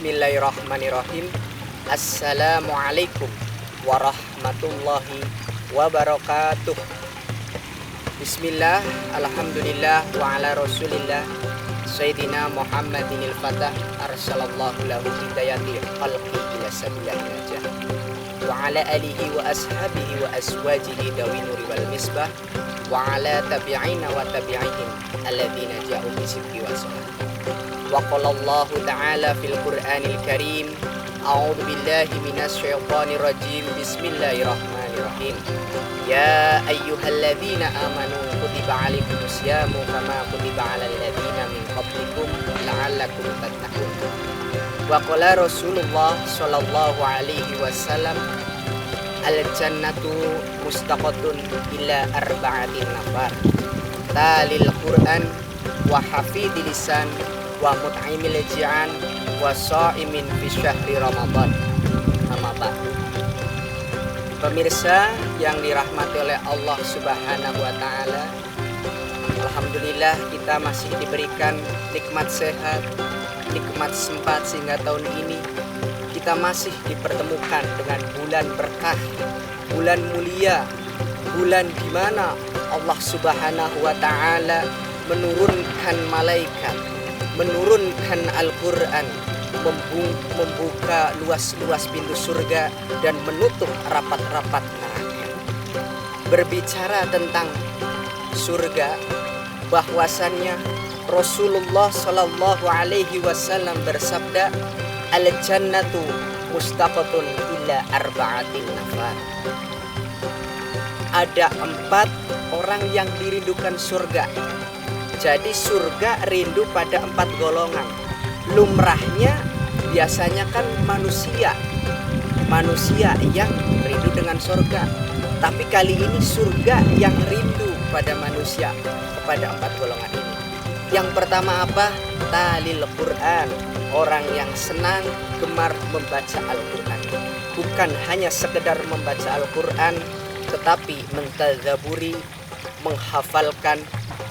Bismillahirrahmanirrahim. Assalamualaikum warahmatullahi wabarakatuh. Bismillah, alhamdulillah, wa ala rasulillah Sayyidina Muhammadinil Fatah arsalallahu lahu hidayati khalqi ila sabilah najah wa ala alihi wa ashabihi wa aswajihi dawi nuri wal misbah wa ala tabi'ina wa tabi'ihim alladhina ja'u bisidqi wa salam. Wa qala Allah ta'ala fil Qur'anil Karim, a'udzu billahi minasy syaithanir rajim. Bismillahirrahmanirrahim. Ya ayyuhalladzina amanu kutiba 'alaikumus syamu kama kutiba 'alal ladzina min qablikum la'allakum tattaqun. Wa qala Rasulullah sallallahu alaihi wasallam, al-jannatu mustaqatun ila arba'atin nafar, talil Qur'an wa hafidil lisan wa mut'imil ji'an wa sha'imin fi syahri Ramadan. Amma ba'du. Pemirsa yang dirahmati oleh Allah Subhanahu wa taala, alhamdulillah kita masih diberikan nikmat sehat, nikmat sempat sehingga tahun ini kita masih dipertemukan dengan bulan berkah, bulan mulia, bulan di mana Allah Subhanahu wa taala menurunkan malaikat, menurunkan Al-Quran, membuka luas-luas pintu surga dan menutup rapat-rapat neraka. Berbicara tentang surga, bahwasannya Rasulullah Shallallahu Alaihi Wasallam bersabda, al-jannatu mustaqatun illa arba'atin nafar. Ada 4 orang yang dirindukan surga. Jadi surga rindu pada 4 golongan. Lumrahnya biasanya kan manusia yang rindu dengan surga. Tapi kali ini surga yang rindu pada manusia, kepada 4 golongan ini. Yang pertama apa? Talil Quran, orang yang senang gemar membaca Al-Quran. Bukan hanya sekedar membaca Al-Quran, tetapi mentadzaburi, menghafalkan,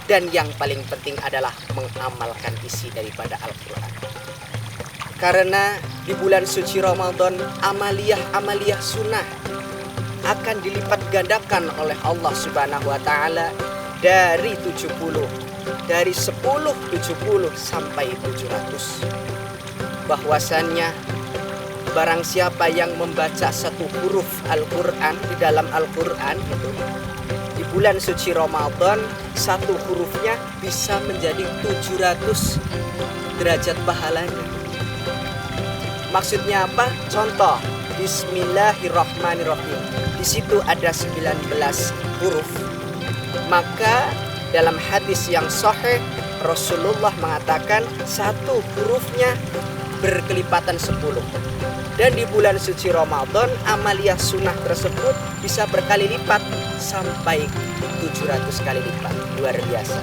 dan yang paling penting adalah mengamalkan isi daripada Al-Quran. Karena di bulan suci Ramadan, amaliyah sunnah akan dilipat gandakan oleh Allah Subhanahu wa taala dari 10 sampai 700. Bahwasannya barang siapa yang membaca 1 huruf Al-Quran di dalam Al-Quran itu, di bulan suci Ramadan 1 hurufnya bisa menjadi 700 derajat pahalanya. Maksudnya apa? Contoh, Bismillahirrahmanirrahim. Di situ ada 19 huruf. Maka dalam hadis yang sahih Rasulullah mengatakan 1 hurufnya berkelipatan 10. Dan di bulan suci Ramadan amaliyah sunnah tersebut bisa berkali lipat sampai 700 kali lipat. Luar biasa.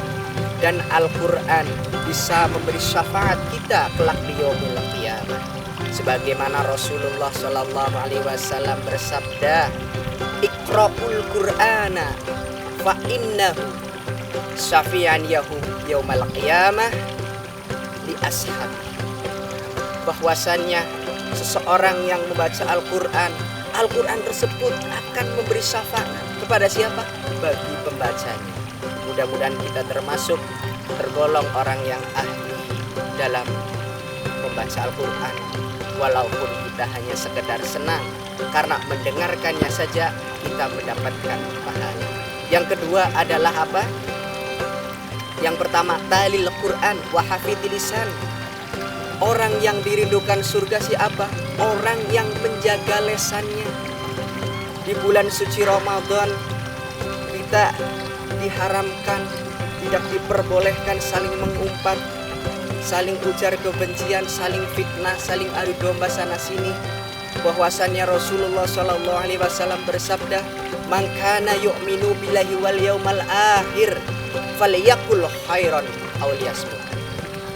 Dan Al-Quran bisa memberi syafaat kita kelak di yaumil qiyamah. Sebagaimana Rasulullah sallallahu alaihi wasallam bersabda, Iqra'ul Qur'ana fa innahu syafi'an yaumal qiyamah li ashabi. Bahwasannya seseorang yang membaca Al-Quran, Al-Quran tersebut akan memberi syafaat kepada siapa? Bagi pembacanya. Mudah-mudahan kita tergolong orang yang ahli dalam membaca Al-Quran, walaupun kita hanya sekedar senang karena mendengarkannya saja kita mendapatkan pahala. Yang kedua adalah apa? Yang pertama, talil Quran wa hafidil lisan. Orang yang dirindukan surga siapa? Orang yang menjaga lesannya. Di bulan suci Ramadan kita diharamkan, tidak diperbolehkan saling mengumpat, saling ujar kebencian, saling fitnah, saling adu domba sana sini. Bahwasannya Rasulullah Shallallahu Alaihi Wasallam bersabda, "Man kana yu'minu billahi wal yaumal akhir, falyakul khairan aw liyasmut."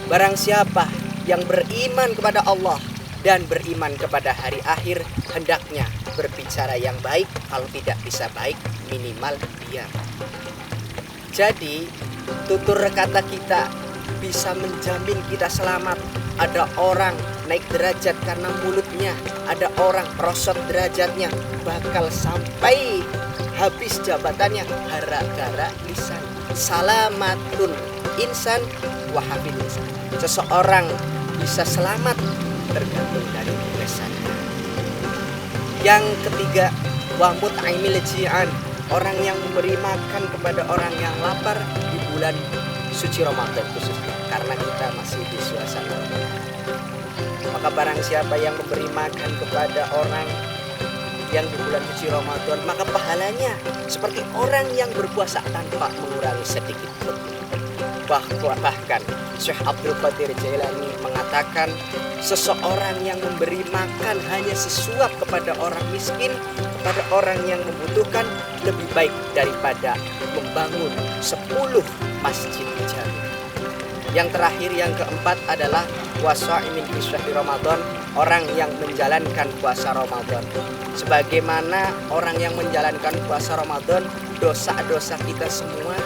Barang siapa yang beriman kepada Allah dan beriman kepada hari akhir, hendaknya berbicara yang baik. Kalau tidak bisa baik, minimal diam. Jadi tutur kata kita bisa menjamin kita selamat. Ada orang naik derajat karena mulutnya. Ada orang merosot derajatnya, bakal sampai habis jabatannya gara-gara lisan. Salamatun insan wa hafid lisan. Seseorang bisa selamat tergantung dari lisannya. Yang ketiga, wa mut'imil ji'an, orang yang memberi makan kepada orang yang lapar di bulan suci Ramadan khususnya, karena kita masih di suasana Ramadan. Maka barang siapa yang memberi makan kepada orang yang di bulan suci Ramadan, maka pahalanya seperti orang yang berpuasa tanpa mengurangi sedikit pun. Bahkan Syekh Abdul Qadir Jailani mengatakan, seseorang yang memberi makan hanya sesuap kepada orang miskin, kepada orang yang membutuhkan, lebih baik daripada membangun 10 masjid jami. Yang terakhir, yang keempat adalah wasaimin fi syahri Ramadan, orang yang menjalankan puasa Ramadan. Sebagaimana orang yang menjalankan puasa Ramadan, dosa-dosa kita semua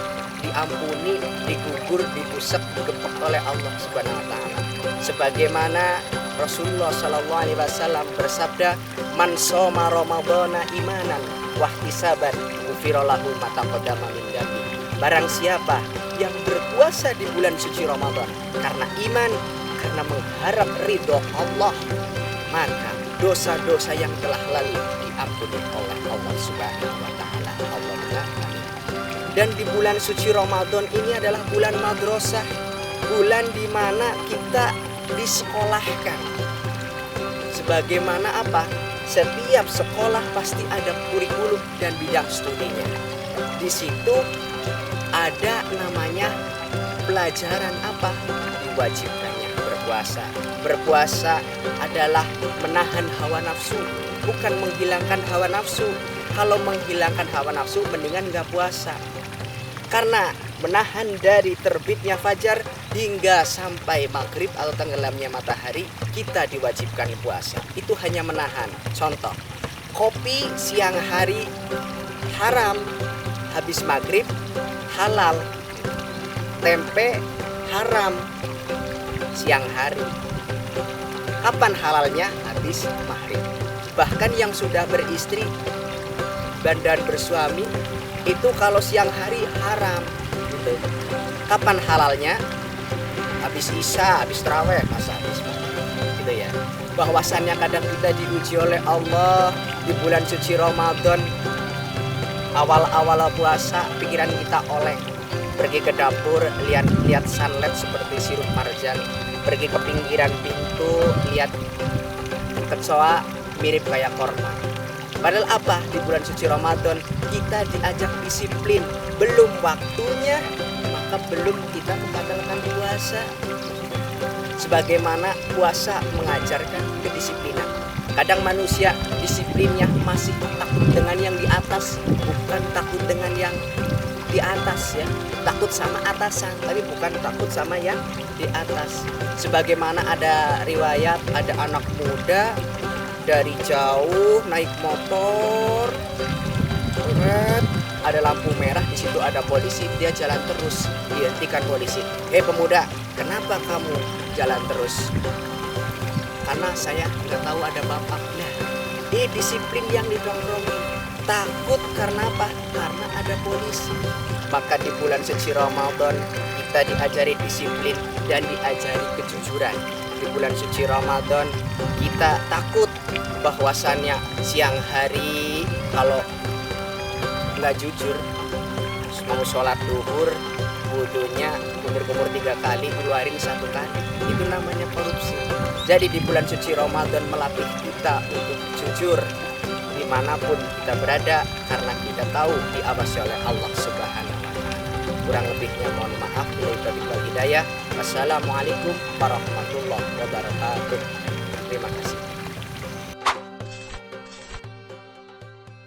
diampuni, digugur, dibusek, digepek oleh Allah Subhanahu wa taala. Sebagaimana Rasulullah sallallahu alaihi wasallam bersabda, "Man shoma Ramadhana imanan wa ihtisaban, ghufira lahu ma taqaddama min dhanbi." Barang siapa yang berpuasa di bulan suci Ramadan karena iman, karena mengharap ridho Allah, maka dosa-dosa yang telah lalu diampuni oleh Allah Subhanahu wa taala. Allahumma amin. Dan di bulan suci Ramadan ini adalah bulan madrasah, bulan di mana kita disekolahkan. Sebagaimana apa? Setiap sekolah pasti ada kurikulum dan bidang studinya. Di situ ada namanya pelajaran apa? Diwajibkannya berpuasa. Berpuasa adalah menahan hawa nafsu, bukan menghilangkan hawa nafsu. Kalau menghilangkan hawa nafsu, mendingan nggak puasa. Karena menahan dari terbitnya fajar hingga sampai maghrib atau tenggelamnya matahari, kita diwajibkan puasa. Itu hanya menahan. Contoh, kopi siang hari haram, habis maghrib halal. Tempe haram siang hari. Kapan halalnya? Habis maghrib. Bahkan yang sudah beristri dan bersuami itu kalau siang hari haram gitu. Kapan halalnya? Habis isya, habis tarawih, masa habis gitu ya. Bahwasannya kadang kita diuji oleh Allah di bulan suci Ramadan. Awal-awal puasa pikiran kita oleh, pergi ke dapur lihat sunlight seperti sirup marjan, pergi ke pinggiran pintu lihat kecoa mirip kayak korma. Padahal apa? Di bulan suci Ramadan kita diajak disiplin. Belum waktunya, maka belum kita membatalkan puasa. Sebagaimana puasa mengajarkan kedisiplinan. Kadang manusia disiplinnya masih takut dengan yang di atas, bukan takut dengan yang di atas ya. Takut sama atasan, tapi bukan takut sama yang di atas. Sebagaimana ada riwayat, ada anak muda dari jauh naik motor, ada lampu merah, di situ ada polisi, dia jalan terus, dihentikan polisi. Pemuda, kenapa kamu jalan terus? Karena saya nggak tahu ada bapaknya. Disiplin yang didongkrongin. Takut karena apa? Karena ada polisi. Maka di bulan suci Ramadan kita diajari disiplin dan diajari kejujuran. Di bulan suci Ramadan kita takut bahwasannya siang hari kalau nggak jujur, mau sholat duhur wudunya kumur-kumur 3 kali, keluarin 1 kali, itu namanya korupsi. Jadi di bulan suci Ramadan melatih kita untuk jujur dimanapun kita berada, karena kita tahu diawasi oleh Allah Subhanahu wa taala. Kurang lebihnya mohon maaf. Wassalamualaikum warahmatullahi wabarakatuh. Terima kasih.